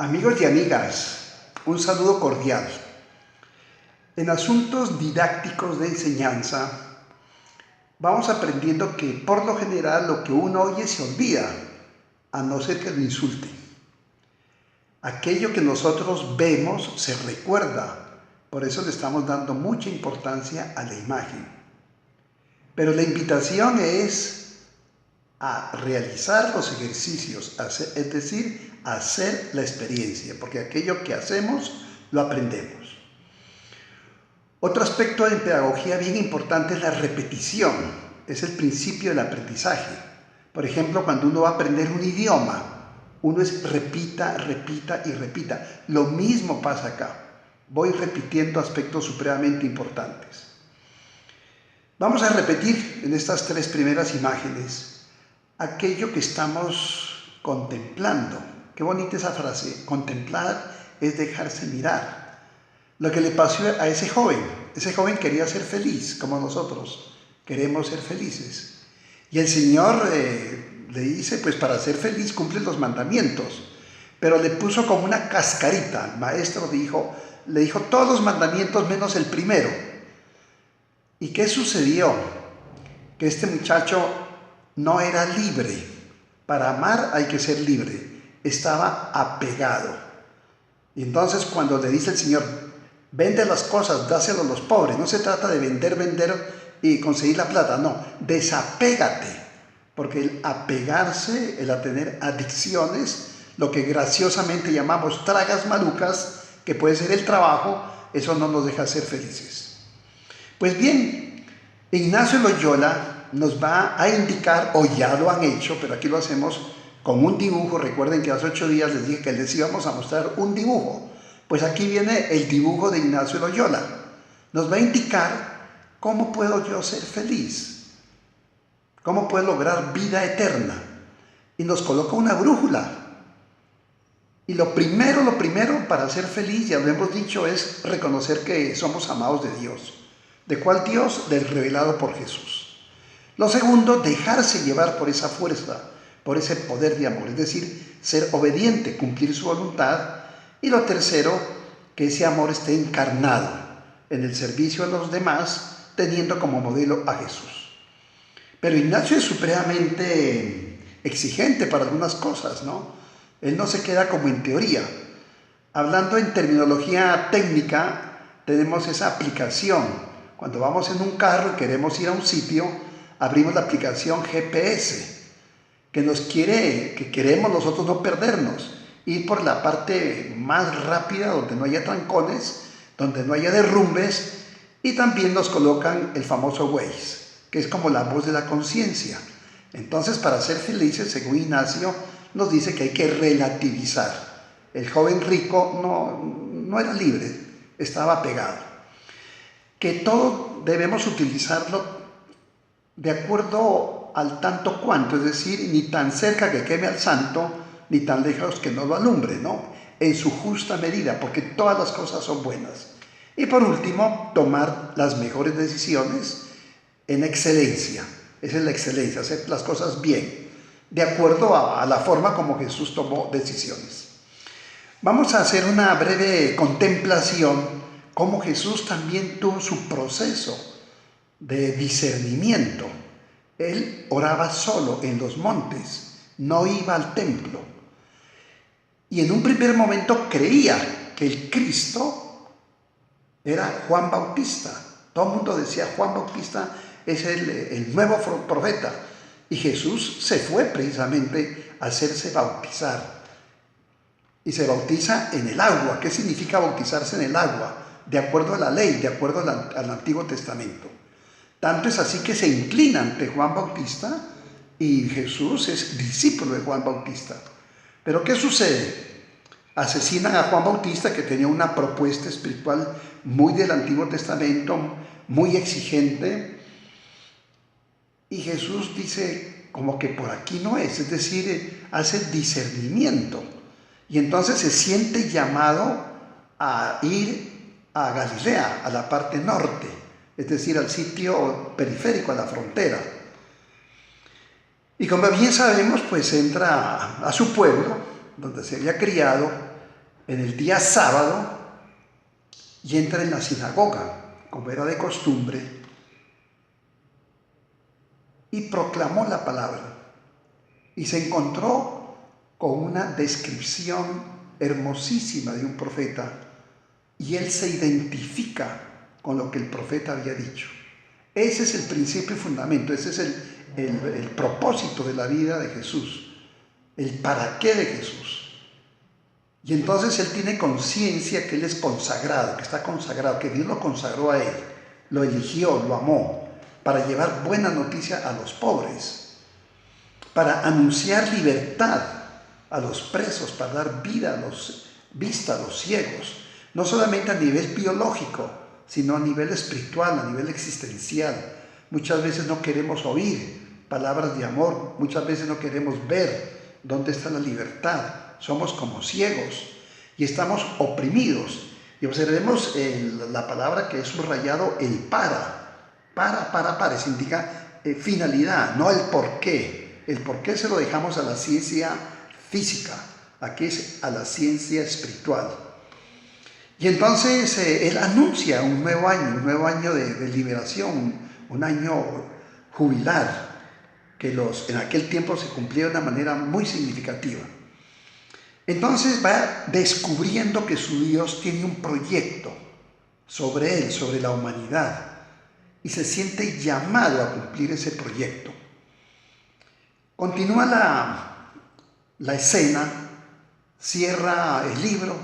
Amigos y amigas, un saludo cordial. En asuntos didácticos de enseñanza, vamos aprendiendo que por lo general lo que uno oye se olvida, a no ser que lo insulte. Aquello que nosotros vemos se recuerda, por eso le estamos dando mucha importancia a la imagen. Pero la invitación es a realizar los ejercicios, es decir, hacer la experiencia, porque aquello que hacemos lo aprendemos. Otro aspecto de pedagogía bien importante es la repetición, es el principio del aprendizaje. Por ejemplo, cuando uno va a aprender un idioma, uno es repita, repita y repita. Lo mismo pasa acá. Voy repitiendo aspectos supremamente importantes. Vamos a repetir en estas tres primeras imágenes aquello que estamos contemplando. Qué bonita esa frase. Contemplar es dejarse mirar. Lo que le pasó a ese joven quería ser feliz, como nosotros queremos ser felices. Y el Señor le dice, pues para ser feliz cumple los mandamientos. Pero le puso como una cascarita. El maestro le dijo todos los mandamientos menos el primero. ¿Y qué sucedió? Que este muchacho no era libre. Para amar hay que ser libre. Estaba apegado. Y entonces cuando le dice el Señor, vende las cosas, dáselo a los pobres. No se trata de vender y conseguir la plata. No, desapégate. Porque el apegarse, el tener adicciones, lo que graciosamente llamamos tragas malucas, que puede ser el trabajo, eso no nos deja ser felices. Pues bien, Ignacio Loyola nos va a indicar, o ya lo han hecho, pero aquí lo hacemos con un dibujo. Recuerden que hace 8 días les dije que les íbamos a mostrar un dibujo. Pues aquí viene el dibujo de Ignacio Loyola. Nos va a indicar cómo puedo yo ser feliz, cómo puedo lograr vida eterna. Y nos coloca una brújula. Y lo primero para ser feliz, ya lo hemos dicho, es reconocer que somos amados de Dios. ¿De cuál Dios? Del revelado por Jesús. Lo segundo, dejarse llevar por esa fuerza, por ese poder de amor, es decir, ser obediente, cumplir su voluntad. Y lo tercero, que ese amor esté encarnado en el servicio a los demás, teniendo como modelo a Jesús. Pero Ignacio es supremamente exigente para algunas cosas, ¿no? Él no se queda como en teoría. Hablando en terminología técnica, tenemos esa aplicación. Cuando vamos en un carro y queremos ir a un sitio, abrimos la aplicación GPS, que queremos nosotros no perdernos, ir por la parte más rápida, donde no haya trancones, donde no haya derrumbes, y también nos colocan el famoso Waze, que es como la voz de la conciencia. Entonces, para ser felices, según Ignacio, nos dice que hay que relativizar. El joven rico no era libre, estaba pegado. Que todo debemos utilizarlo de acuerdo al tanto cuanto, es decir, ni tan cerca que queme al santo, ni tan lejos que no lo alumbre, ¿no? En su justa medida, porque todas las cosas son buenas. Y por último, tomar las mejores decisiones en excelencia. Esa es la excelencia, hacer las cosas bien, de acuerdo a la forma como Jesús tomó decisiones. Vamos a hacer una breve contemplación, cómo Jesús también tuvo su proceso de discernimiento. Él oraba solo en los montes, no iba al templo. Y en un primer momento creía que el Cristo era Juan Bautista. Todo el mundo decía, Juan Bautista es el nuevo profeta. Y Jesús se fue precisamente a hacerse bautizar. Y se bautiza en el agua. ¿Qué significa bautizarse en el agua? De acuerdo a la ley, de acuerdo al Antiguo Testamento. Tanto es así que se inclina ante Juan Bautista y Jesús es discípulo de Juan Bautista. Pero ¿qué sucede? Asesinan a Juan Bautista, que tenía una propuesta espiritual muy del Antiguo Testamento, muy exigente. Y Jesús dice como que por aquí no es decir, hace discernimiento. Y entonces se siente llamado a ir a Galilea, a la parte norte, es decir, al sitio periférico, a la frontera. Y como bien sabemos, pues entra a su pueblo, donde se había criado, en el día sábado y entra en la sinagoga, como era de costumbre, y proclamó la palabra. Y se encontró con una descripción hermosísima de un profeta, y él se identifica con lo que el profeta había dicho. Ese es el principio y fundamento, ese es el propósito de la vida de Jesús, el para qué de Jesús. Y entonces él tiene conciencia que él es consagrado, que está consagrado, que Dios lo consagró a él, lo eligió, lo amó, para llevar buena noticia a los pobres, para anunciar libertad a los presos, para dar vista a los ciegos, no solamente a nivel biológico, sino a nivel espiritual, a nivel existencial. Muchas veces no queremos oír palabras de amor, muchas veces no queremos ver dónde está la libertad. Somos como ciegos y estamos oprimidos. Y observemos la palabra que es subrayado, el para. Eso indica finalidad, no el por qué. El por qué se lo dejamos a la ciencia física, aquí es a la ciencia espiritual. Y entonces él anuncia un nuevo año de liberación, un año jubilar, que en aquel tiempo se cumplía de una manera muy significativa. Entonces va descubriendo que su Dios tiene un proyecto sobre él, sobre la humanidad, y se siente llamado a cumplir ese proyecto. Continúa la escena, cierra el libro,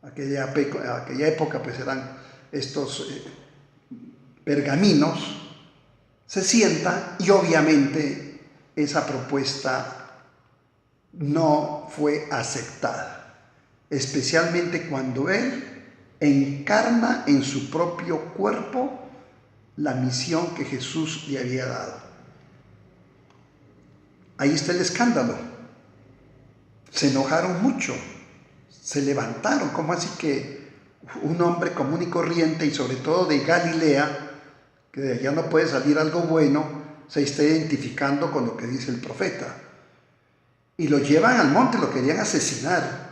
aquella época pues eran estos pergaminos, se sienta y obviamente esa propuesta no fue aceptada, especialmente cuando él encarna en su propio cuerpo la misión que Jesús le había dado. Ahí está el escándalo. Se enojaron mucho, se levantaron. ¿Cómo así que un hombre común y corriente, y sobre todo de Galilea, que de allá no puede salir algo bueno, se está identificando con lo que dice el profeta? Y lo llevan al monte, lo querían asesinar.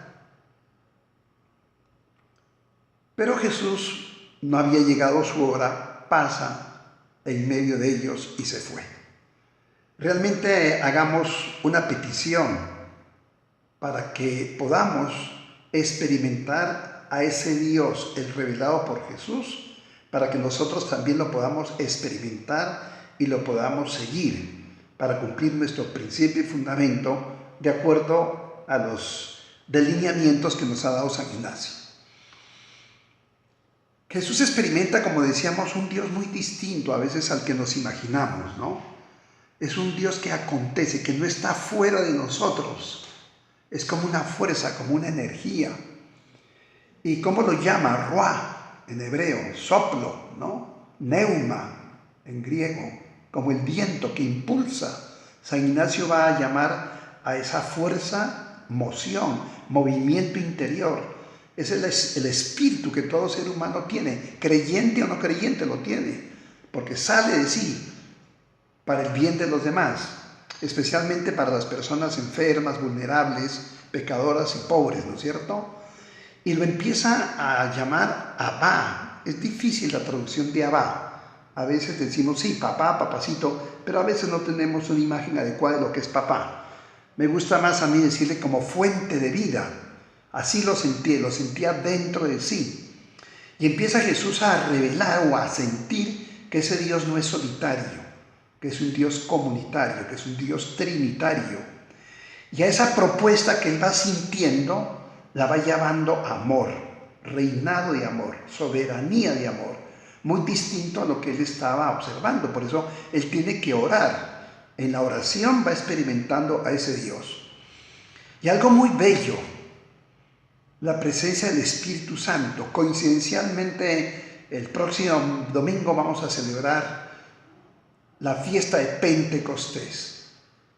Pero Jesús no había llegado su hora, pasa en medio de ellos y se fue. Realmente hagamos una petición para que podamos experimentar a ese Dios, el revelado por Jesús, para que nosotros también lo podamos experimentar y lo podamos seguir, para cumplir nuestro principio y fundamento de acuerdo a los delineamientos que nos ha dado San Ignacio. Jesús experimenta, como decíamos, un Dios muy distinto a veces al que nos imaginamos, ¿no? Es un Dios que acontece, que no está fuera de nosotros. Es como una fuerza, como una energía. ¿Y cómo lo llama? Ruá, en hebreo, soplo, ¿no? Neuma, en griego, como el viento que impulsa. San Ignacio va a llamar a esa fuerza moción, movimiento interior. Es el espíritu que todo ser humano tiene, creyente o no creyente lo tiene, porque sale de sí para el bien de los demás, especialmente para las personas enfermas, vulnerables, pecadoras y pobres, ¿no es cierto? Y lo empieza a llamar Abba. Es difícil la traducción de Abba. A veces decimos, sí, papá, papacito, pero a veces no tenemos una imagen adecuada de lo que es papá. Me gusta más a mí decirle como fuente de vida. Así lo sentía dentro de sí. Y empieza Jesús a revelar o a sentir que ese Dios no es solitario, que es un Dios comunitario, que es un Dios trinitario. Y a esa propuesta que él va sintiendo, la va llamando amor, reinado de amor, soberanía de amor, muy distinto a lo que él estaba observando. Por eso él tiene que orar. En la oración va experimentando a ese Dios. Y algo muy bello, la presencia del Espíritu Santo. Coincidencialmente, el próximo domingo vamos a celebrar la fiesta de Pentecostés.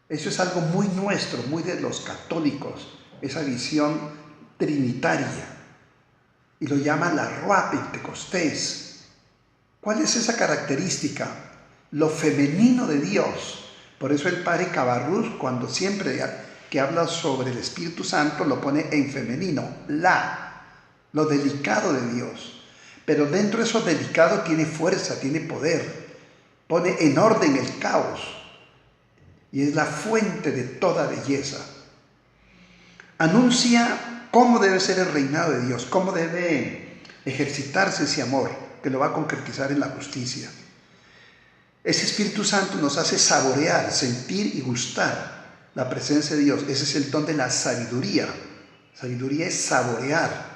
Eso es algo muy nuestro, muy de los católicos, esa visión trinitaria. Y lo llama la Ruá Pentecostés. ¿Cuál es esa característica? Lo femenino de Dios. Por eso el padre Cabarrús, cuando siempre que habla sobre el Espíritu Santo lo pone en femenino, lo delicado de Dios. Pero dentro de eso delicado tiene fuerza, tiene poder, pone en orden el caos y es la fuente de toda belleza. Anuncia cómo debe ser el reinado de Dios, cómo debe ejercitarse ese amor que lo va a concretizar en la justicia. Ese Espíritu Santo nos hace saborear, sentir y gustar la presencia de Dios. Ese es el don de la sabiduría. Sabiduría es saborear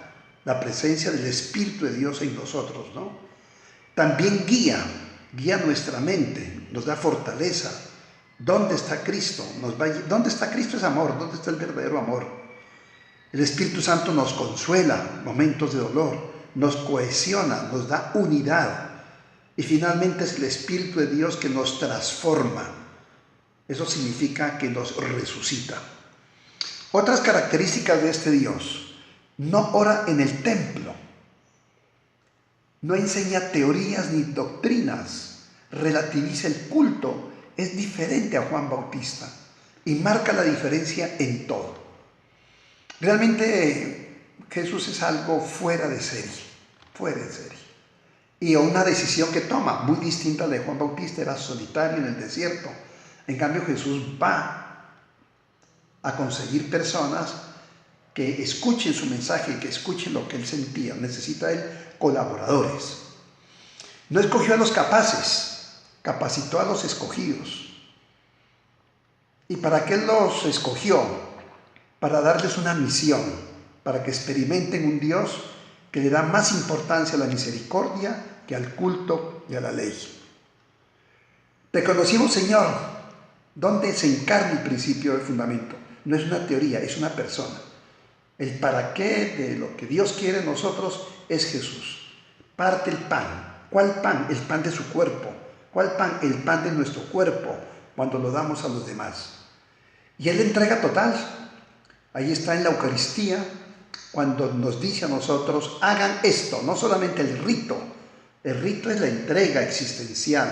la presencia del Espíritu de Dios en nosotros, ¿no? También guía nuestra mente, nos da fortaleza. ¿Dónde está Cristo? ¿Dónde está Cristo? Es amor. ¿Dónde está el verdadero amor? El Espíritu Santo nos consuela momentos de dolor, nos cohesiona, nos da unidad. Y finalmente es el Espíritu de Dios que nos transforma. Eso significa que nos resucita. Otras características de este Dios: no ora en el templo, no enseña teorías ni doctrinas, relativiza el culto, es diferente a Juan Bautista y marca la diferencia en todo. Realmente Jesús es algo fuera de serie. Y una decisión que toma, muy distinta a la de Juan Bautista, era solitario en el desierto. En cambio, Jesús va a conseguir personas que escuchen su mensaje y que escuchen lo que él sentía. Necesita él colaboradores. No escogió a los capaces, capacitó a los escogidos. ¿Y para qué los escogió? Para darles una misión, para que experimenten un Dios que le da más importancia a la misericordia que al culto y a la ley. Te conocimos, Señor, donde se encarna el principio del fundamento. No es una teoría, es una persona. El para qué de lo que Dios quiere en nosotros es Jesús. Parte el pan. ¿Cuál pan? El pan de su cuerpo. ¿Cuál pan? El pan de nuestro cuerpo, cuando lo damos a los demás. Y Él entrega total. Ahí está en la Eucaristía, cuando nos dice a nosotros: hagan esto, no solamente el rito. El rito es la entrega existencial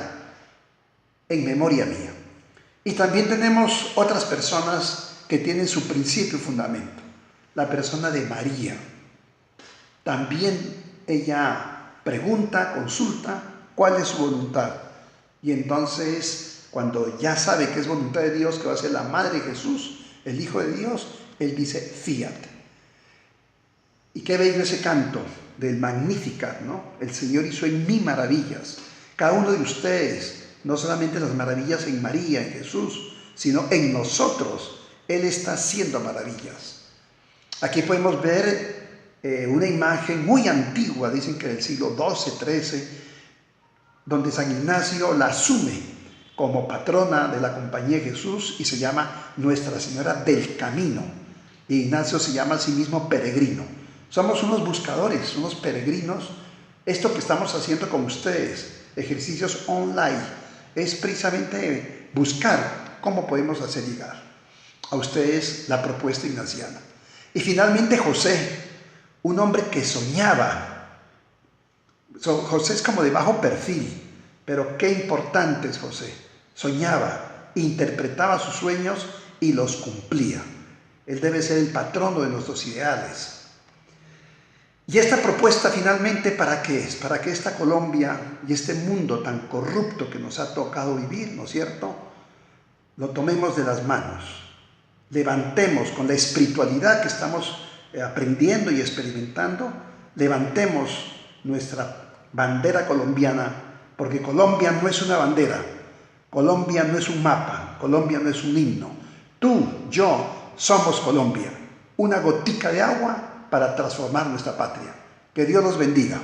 en memoria mía. Y también tenemos otras personas que tienen su principio y fundamento. La persona de María. También ella pregunta, consulta cuál es su voluntad. Y entonces, cuando ya sabe que es voluntad de Dios, que va a ser la madre de Jesús, el Hijo de Dios, él dice: fiat. Y qué bello ese canto del Magnificat, ¿no? El Señor hizo en mí maravillas. Cada uno de ustedes, no solamente las maravillas en María, en Jesús, sino en nosotros. Él está haciendo maravillas. Aquí podemos ver una imagen muy antigua, dicen que del siglo XII, XIII, donde San Ignacio la asume como patrona de la Compañía de Jesús y se llama Nuestra Señora del Camino. Y Ignacio se llama a sí mismo peregrino. Somos unos buscadores, unos peregrinos. Esto que estamos haciendo con ustedes, ejercicios online, es precisamente buscar cómo podemos hacer llegar a ustedes la propuesta ignaciana. Y finalmente José, un hombre que soñaba. José es como de bajo perfil, pero qué importante es José. Soñaba, interpretaba sus sueños y los cumplía. Él debe ser el patrono de nuestros ideales. Y esta propuesta finalmente, ¿para qué es? Para que esta Colombia y este mundo tan corrupto que nos ha tocado vivir, ¿no es cierto?, lo tomemos de las manos. Levantemos con la espiritualidad que estamos aprendiendo y experimentando, levantemos nuestra bandera colombiana, porque Colombia no es una bandera, Colombia no es un mapa, Colombia no es un himno. Tú, yo, somos Colombia, una gotica de agua para transformar nuestra patria. Que Dios los bendiga.